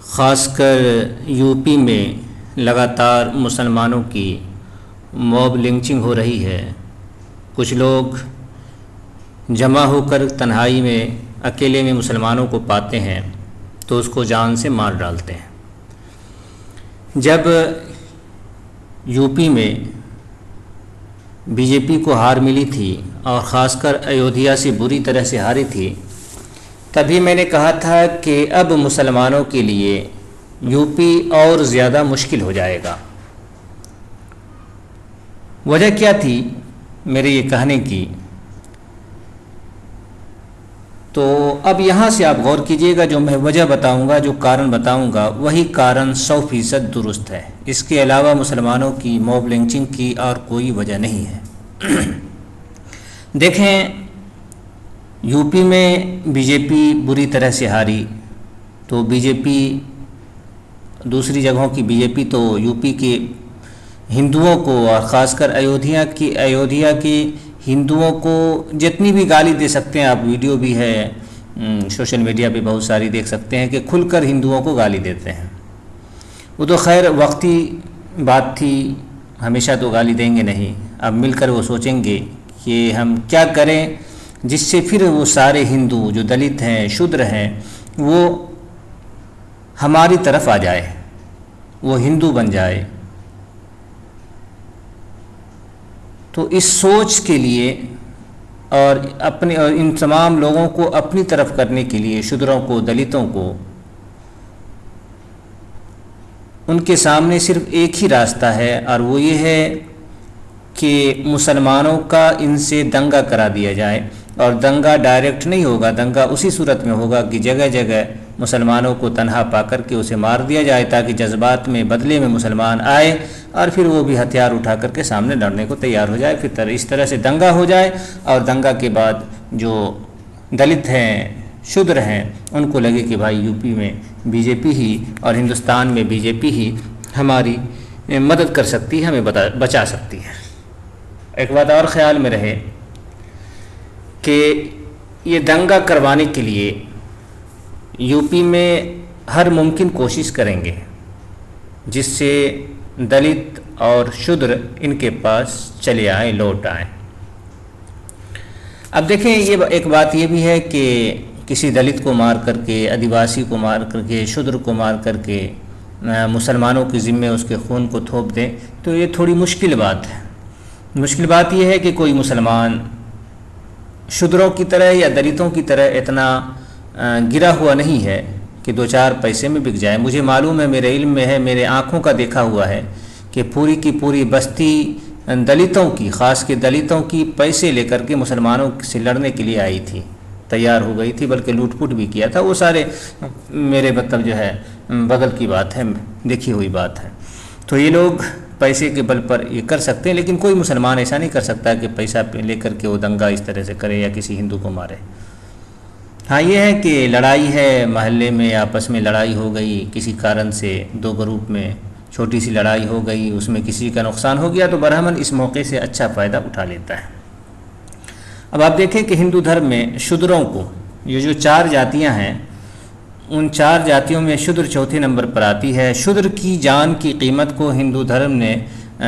ख़ासकर यूपी में लगातार मुसलमानों की मॉब लिंचिंग हो रही है। कुछ लोग जमा होकर तन्हाई में अकेले में मुसलमानों को पाते हैं तो उसको जान से मार डालते हैं। जब यूपी में बीजेपी को हार मिली थी और ख़ासकर अयोध्या से बुरी तरह से हारी थी, तभी मैंने कहा था कि अब मुसलमानों के लिए यूपी और ज़्यादा मुश्किल हो जाएगा। वजह क्या थी मेरे ये कहने की, तो अब यहाँ से आप गौर कीजिएगा। जो मैं वजह बताऊँगा, जो कारण बताऊँगा, वही कारण 100% दुरुस्त है। इसके अलावा मुसलमानों की मॉब लिंचिंग की और कोई वजह नहीं है। देखें, यूपी में बीजेपी बुरी तरह से हारी, तो बीजेपी दूसरी जगहों की बीजेपी तो यूपी के हिंदुओं को और ख़ासकर अयोध्या के हिंदुओं को जितनी भी गाली दे सकते हैं, आप वीडियो भी है सोशल मीडिया पे बहुत सारी देख सकते हैं कि खुलकर हिंदुओं को गाली देते हैं। वो तो खैर वक्ती बात थी, हमेशा तो गाली देंगे नहीं। अब मिलकर वो सोचेंगे कि हम क्या करें जिससे फिर वो सारे हिंदू जो दलित हैं, शूद्र हैं, वो हमारी तरफ आ जाए, वो हिंदू बन जाए। तो इस सोच के लिए और इन तमाम लोगों को अपनी तरफ करने के लिए, शूद्रों को, दलितों को, उनके सामने सिर्फ एक ही रास्ता है और वो ये है कि मुसलमानों का इनसे दंगा करा दिया जाए। और दंगा डायरेक्ट नहीं होगा, दंगा उसी सूरत में होगा कि जगह जगह मुसलमानों को तन्हा पा कर के उसे मार दिया जाए, ताकि जज्बात में बदले में मुसलमान आए और फिर वो भी हथियार उठा करके सामने लड़ने को तैयार हो जाए। फिर इस तरह से दंगा हो जाए और दंगा के बाद जो दलित हैं, शूद्र हैं, उनको लगे कि भाई यूपी में बीजेपी ही और हिंदुस्तान में बीजेपी ही हमारी मदद कर सकती है, हमें बचा सकती है। एक बात और ख़्याल में रहे कि ये दंगा करवाने के लिए यूपी में हर मुमकिन कोशिश करेंगे जिससे दलित और शूद्र इनके पास चले आए, लौट आए। अब देखें, ये एक बात ये भी है कि किसी दलित को मार करके, आदिवासी को मार करके, शूद्र को मार करके मुसलमानों के ज़िम्मे उसके खून को थोप दें, तो ये थोड़ी मुश्किल बात है। मुश्किल बात यह है कि कोई मुसलमान शूद्रों की तरह या दलितों की तरह इतना गिरा हुआ नहीं है कि 2-4 पैसे में बिक जाए। मुझे मालूम है, मेरे इल्म में है, मेरे आँखों का देखा हुआ है कि पूरी की पूरी बस्ती दलितों की, ख़ास के दलितों की, पैसे लेकर के मुसलमानों से लड़ने के लिए आई थी, तैयार हो गई थी, बल्कि लूट-फूट भी किया था। वो सारे मेरे मतलब जो है बगल की बात है, देखी हुई बात है। तो ये लोग पैसे के बल पर ये कर सकते हैं, लेकिन कोई मुसलमान ऐसा नहीं कर सकता कि पैसा लेकर के वो दंगा इस तरह से करे या किसी हिंदू को मारे। हाँ, ये है कि लड़ाई है, महल्ले में आपस में लड़ाई हो गई, किसी कारण से 2 ग्रुप में छोटी सी लड़ाई हो गई, उसमें किसी का नुकसान हो गया, तो बरहमन इस मौके से अच्छा फ़ायदा उठा लेता है। अब आप देखें कि हिंदू धर्म में शूद्रों को, ये जो 4 जातियाँ हैं, उन 4 जातियों में शूद्र चौथे नंबर पर आती है। शूद्र की जान की कीमत को हिंदू धर्म ने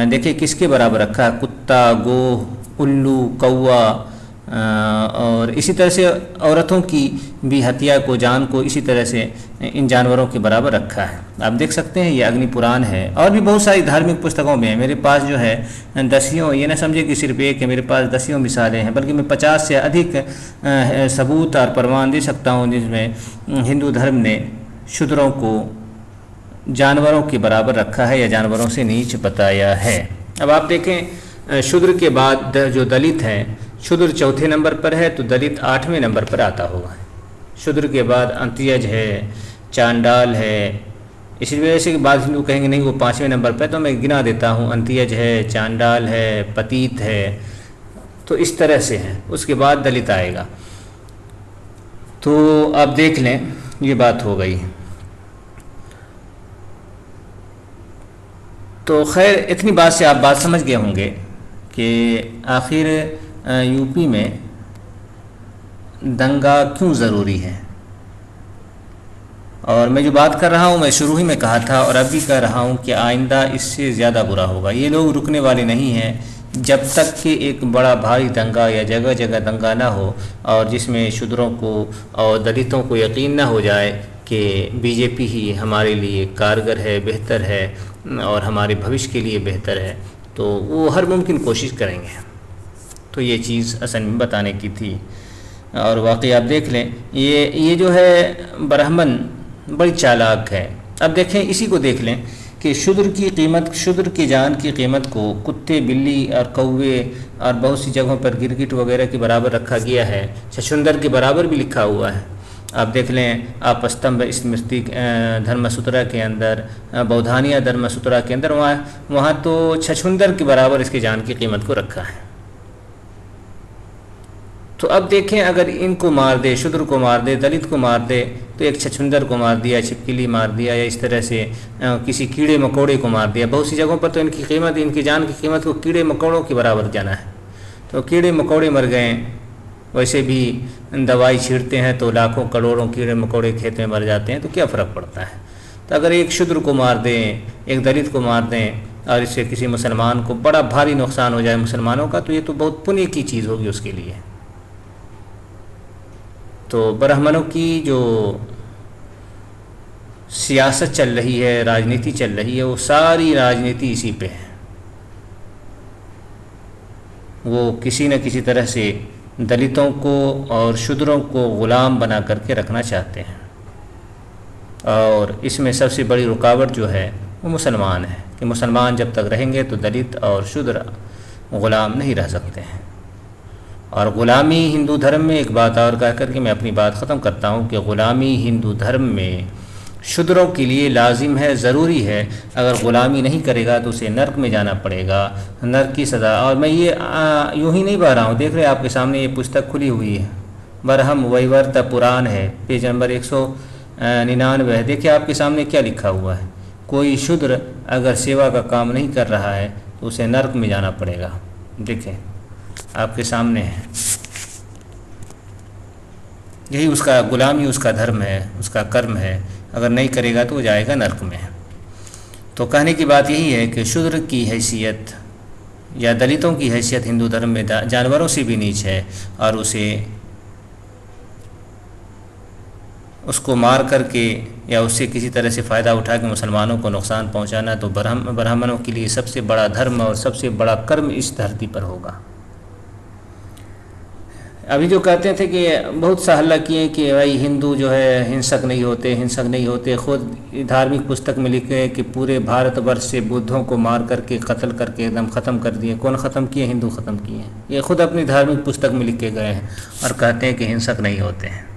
देखिए किसके बराबर रखा है, कुत्ता, गोह, उल्लू, कौवा, और इसी तरह से औरतों की भी हत्या को, जान को इसी तरह से इन जानवरों के बराबर रखा है। आप देख सकते हैं, ये अग्नि पुराण है और भी बहुत सारी धार्मिक पुस्तकों में है। मेरे पास जो है दसियों, ये ना समझे कि सिर्फ एक है, मेरे पास दसियों मिसालें हैं, बल्कि मैं 50 से अधिक सबूत और प्रमाण दे सकता हूँ जिसमें हिंदू धर्म ने शूद्रों को जानवरों के बराबर रखा है या जानवरों से नीच बताया है। अब आप देखें, शूद्र के बाद जो दलित हैं, शूद्र चौथे नंबर पर है तो दलित 8वें नंबर पर आता होगा। शूद्र के बाद अंत्यज है, चांडाल है। इसी वजह से बाद हिंदू कहेंगे नहीं वो 5वें नंबर पर, तो मैं गिना देता हूँ, अंत्यज है, चांडाल है, पतित है, तो इस तरह से है। उसके बाद दलित आएगा। तो आप देख लें, ये बात हो गई। तो खैर, इतनी बात से आप बात समझ गए होंगे कि आखिर यूपी में दंगा क्यों ज़रूरी है और मैं जो बात कर रहा हूँ मैं शुरू ही में कहा था और अभी कह रहा हूँ कि आइंदा इससे ज़्यादा बुरा होगा। ये लोग रुकने वाले नहीं हैं जब तक कि एक बड़ा भारी दंगा या जगह जगह दंगा ना हो और जिसमें शूद्रों को और दलितों को यकीन ना हो जाए कि बीजेपी ही हमारे लिए कारगर है, बेहतर है और हमारे भविष्य के लिए बेहतर है, तो वो हर मुमकिन कोशिश करेंगे। तो ये चीज़ असल में बताने की थी। और वाकई आप देख लें, ये जो है ब्राह्मण बड़ी चालाक है। अब देखें, इसी को देख लें कि शूद्र की कीमत, शूद्र की जान की कीमत को कुत्ते, बिल्ली और कौवे और बहुत सी जगहों पर गिरगिट वगैरह के बराबर रखा गया है। छछूंदर के बराबर भी लिखा हुआ है। आप देख लें, आप स्तंभ स्मृति धर्मसूत्रा के अंदर, बौधानिया धर्मसूत्रा के अंदर, वहाँ तो छछूंदर के बराबर इसकी जान की कीमत को रखा है। तो अब देखें, अगर इनको मार दे, शूद्र को मार दे, दलित को मार दे, तो एक छछूंदर को मार दिया, छिपकली मार दिया, या इस तरह से किसी कीड़े मकोड़े को मार दिया। बहुत सी जगहों पर तो इनकी कीमत, इनकी जान की कीमत को कीड़े मकोड़ों के बराबर जाना है। तो कीड़े मकोड़े मर गए, वैसे भी दवाई छींटते हैं तो लाखों करोड़ों कीड़े मकोड़े खेत में मर जाते हैं, तो क्या फ़र्क पड़ता है। तो अगर एक शूद्र को मार दें, एक दलित को मार दें और इससे किसी मुसलमान को बड़ा भारी नुकसान हो जाए मुसलमानों का, तो ये तो बहुत पुण्य की चीज़ होगी उसके लिए। तो ब्राह्मणों की जो सियासत चल रही है, राजनीति चल रही है, वो सारी राजनीति इसी पे है। वो किसी न किसी तरह से दलितों को और शूद्रों को ग़ुलाम बना करके रखना चाहते हैं। और इसमें सबसे बड़ी रुकावट जो है वो मुसलमान है कि मुसलमान जब तक रहेंगे तो दलित और शूद्र ग़ुलाम नहीं रह सकते हैं। और ग़ुलामी हिंदू धर्म में, एक बात और कह कर के मैं अपनी बात ख़त्म करता हूँ कि ग़ुलामी हिंदू धर्म में शूद्रों के लिए लाजिम है, ज़रूरी है। अगर ग़ुलामी नहीं करेगा तो उसे नर्क में जाना पड़ेगा, नर्क की सज़ा। और मैं ये यूँ ही नहीं पढ़ रहा हूँ, देख रहे हैं आपके सामने ये पुस्तक खुली हुई है, बरहम वैवर्त पुराण है, पेज नंबर 199 है। देखिए आपके सामने क्या लिखा हुआ है, कोई शूद्र अगर सेवा का काम नहीं कर रहा है तो उसे नर्क में जाना पड़ेगा। देखें आपके सामने है, यही उसका ग़ुलामी, उसका धर्म है, उसका कर्म है। अगर नहीं करेगा तो वो जाएगा नर्क में। तो कहने की बात यही है कि शूद्र की हैसियत या दलितों की हैसियत हिंदू धर्म में जानवरों से भी नीच है, और उसको मार करके या उससे किसी तरह से फ़ायदा उठा के मुसलमानों को नुकसान पहुंचाना तो ब्राह्मणों के लिए सबसे बड़ा धर्म और सबसे बड़ा कर्म इस धरती पर होगा। अभी जो कहते थे कि बहुत सा हल्ला किए कि भाई हिंदू जो है हिंसक नहीं होते, हिंसक नहीं होते। खुद धार्मिक पुस्तक में लिखे कि पूरे भारतवर्ष से बुद्धों को मार करके, कत्ल करके एकदम ख़त्म कर दिए। कौन ख़त्म किए? हिंदू ख़त्म किए। ये खुद अपनी धार्मिक पुस्तक में लिखे गए हैं और कहते हैं कि हिंसक नहीं होते हैं।